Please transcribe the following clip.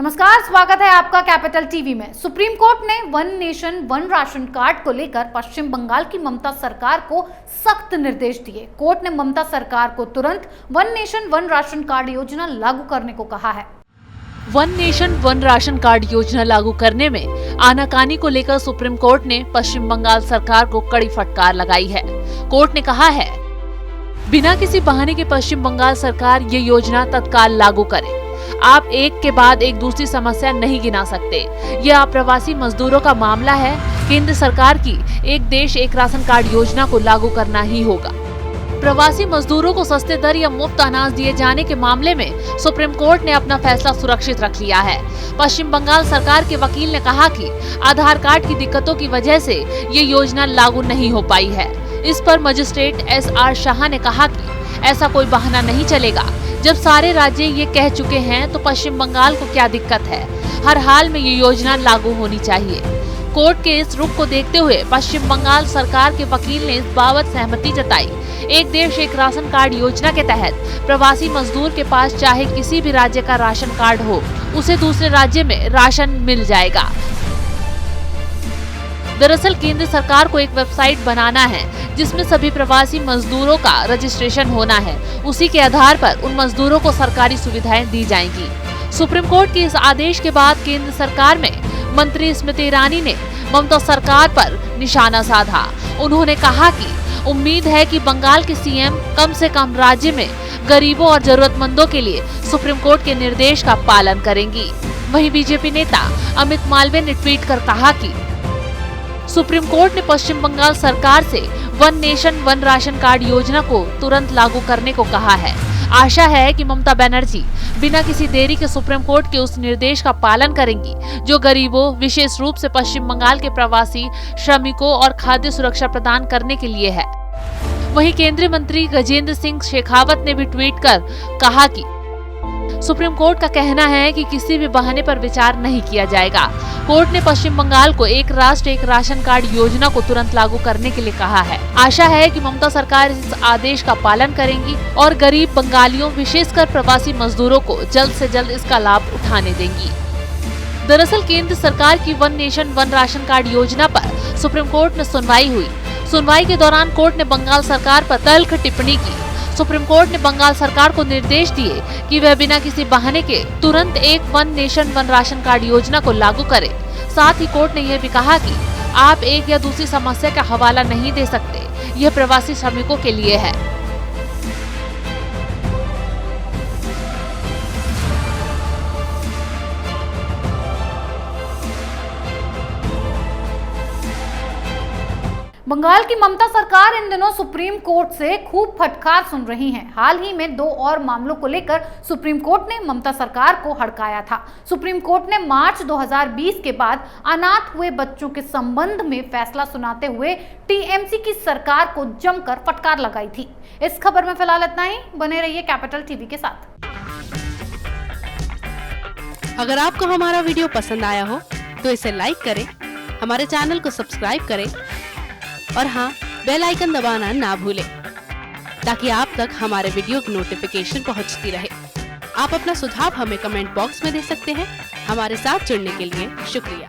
नमस्कार, स्वागत है आपका कैपिटल टीवी में। सुप्रीम कोर्ट ने one nation one ration card को लेकर पश्चिम बंगाल की ममता सरकार को सख्त निर्देश दिए। कोर्ट ने ममता सरकार को तुरंत one nation one ration card योजना लागू करने को कहा है। One nation one ration card योजना लागू करने में आनाकानी को लेकर सुप्रीम कोर्ट ने पश्चिम बंगाल सरकार को कड़ी फटकार लगाई है। कोर्ट ने कहा है, बिना किसी बहाने के पश्चिम बंगाल सरकार ये योजना तत्काल लागू करे। आप एक के बाद एक दूसरी समस्या नहीं गिना सकते। यह अप्रवासी मजदूरों का मामला है। केंद्र सरकार की एक देश एक राशन कार्ड योजना को लागू करना ही होगा। प्रवासी मजदूरों को सस्ते दर या मुफ्त अनाज दिए जाने के मामले में सुप्रीम कोर्ट ने अपना फैसला सुरक्षित रख लिया है। पश्चिम बंगाल सरकार के वकील ने कहा कि आधार कार्ड की दिक्कतों की वजह से ये योजना लागू नहीं हो पाई है। इस पर मजिस्ट्रेट SR शाह ने कहा कि ऐसा कोई बहाना नहीं चलेगा। जब सारे राज्य ये कह चुके हैं तो पश्चिम बंगाल को क्या दिक्कत है। हर हाल में ये योजना लागू होनी चाहिए। कोर्ट के इस रुख को देखते हुए पश्चिम बंगाल सरकार के वकील ने इस बाबत सहमति जताई। एक देश एक राशन कार्ड योजना के तहत प्रवासी मजदूर के पास चाहे किसी भी राज्य का राशन कार्ड हो, उसे दूसरे राज्य में राशन मिल जाएगा। दरअसल केंद्र सरकार को एक वेबसाइट बनाना है जिसमें सभी प्रवासी मजदूरों का रजिस्ट्रेशन होना है। उसी के आधार पर उन मजदूरों को सरकारी सुविधाएं दी जाएंगी। सुप्रीम कोर्ट के इस आदेश के बाद केंद्र सरकार में मंत्री स्मृति ईरानी ने ममता सरकार पर निशाना साधा। उन्होंने कहा कि उम्मीद है कि बंगाल के CM कम से कम राज्य में गरीबों और जरूरतमंदों के लिए सुप्रीम कोर्ट के निर्देश का पालन करेंगी। वहीं बीजेपी नेता अमित मालवीय ने ट्वीट कर कहा कि सुप्रीम कोर्ट ने पश्चिम बंगाल सरकार से one nation one ration card योजना को तुरंत लागू करने को कहा है। आशा है कि ममता बनर्जी बिना किसी देरी के सुप्रीम कोर्ट के उस निर्देश का पालन करेंगी जो गरीबों, विशेष रूप से पश्चिम बंगाल के प्रवासी श्रमिकों और खाद्य सुरक्षा प्रदान करने के लिए है। वहीं केंद्रीय मंत्री गजेंद्र सिंह शेखावत ने भी ट्वीट कर कहा कि सुप्रीम कोर्ट का कहना है कि किसी भी बहाने पर विचार नहीं किया जाएगा। कोर्ट ने पश्चिम बंगाल को एक राष्ट्र एक राशन कार्ड योजना को तुरंत लागू करने के लिए कहा है। आशा है कि ममता सरकार इस आदेश का पालन करेंगी और गरीब बंगालियों, विशेषकर प्रवासी मजदूरों को जल्द से जल्द इसका लाभ उठाने देंगी। दरअसल केंद्र सरकार की one nation one ration card योजना पर सुप्रीम कोर्ट में सुनवाई हुई। सुनवाई के दौरान कोर्ट ने बंगाल सरकार पर तल्ख टिप्पणी की। सुप्रीम कोर्ट ने बंगाल सरकार को निर्देश दिए कि वह बिना किसी बहाने के तुरंत एक one nation one ration card योजना को लागू करे। साथ ही कोर्ट ने यह भी कहा कि आप एक या दूसरी समस्या का हवाला नहीं दे सकते। यह प्रवासी श्रमिकों के लिए है। बंगाल की ममता सरकार इन दिनों सुप्रीम कोर्ट से खूब फटकार सुन रही है। हाल ही में 2 और मामलों को लेकर सुप्रीम कोर्ट ने ममता सरकार को हड़काया था। सुप्रीम कोर्ट ने मार्च 2020 के बाद अनाथ हुए बच्चों के संबंध में फैसला सुनाते हुए TMC की सरकार को जमकर फटकार लगाई थी। इस खबर में फिलहाल इतना ही। बने रहिए कैपिटल टीवी के साथ। अगर आपको हमारा वीडियो पसंद आया हो तो इसे लाइक करें, हमारे चैनल को सब्सक्राइब करें और हाँ, बेल आइकन दबाना ना भूलें ताकि आप तक हमारे वीडियो की नोटिफिकेशन पहुंचती रहे। आप अपना सुझाव हमें कमेंट बॉक्स में दे सकते हैं। हमारे साथ जुड़ने के लिए शुक्रिया।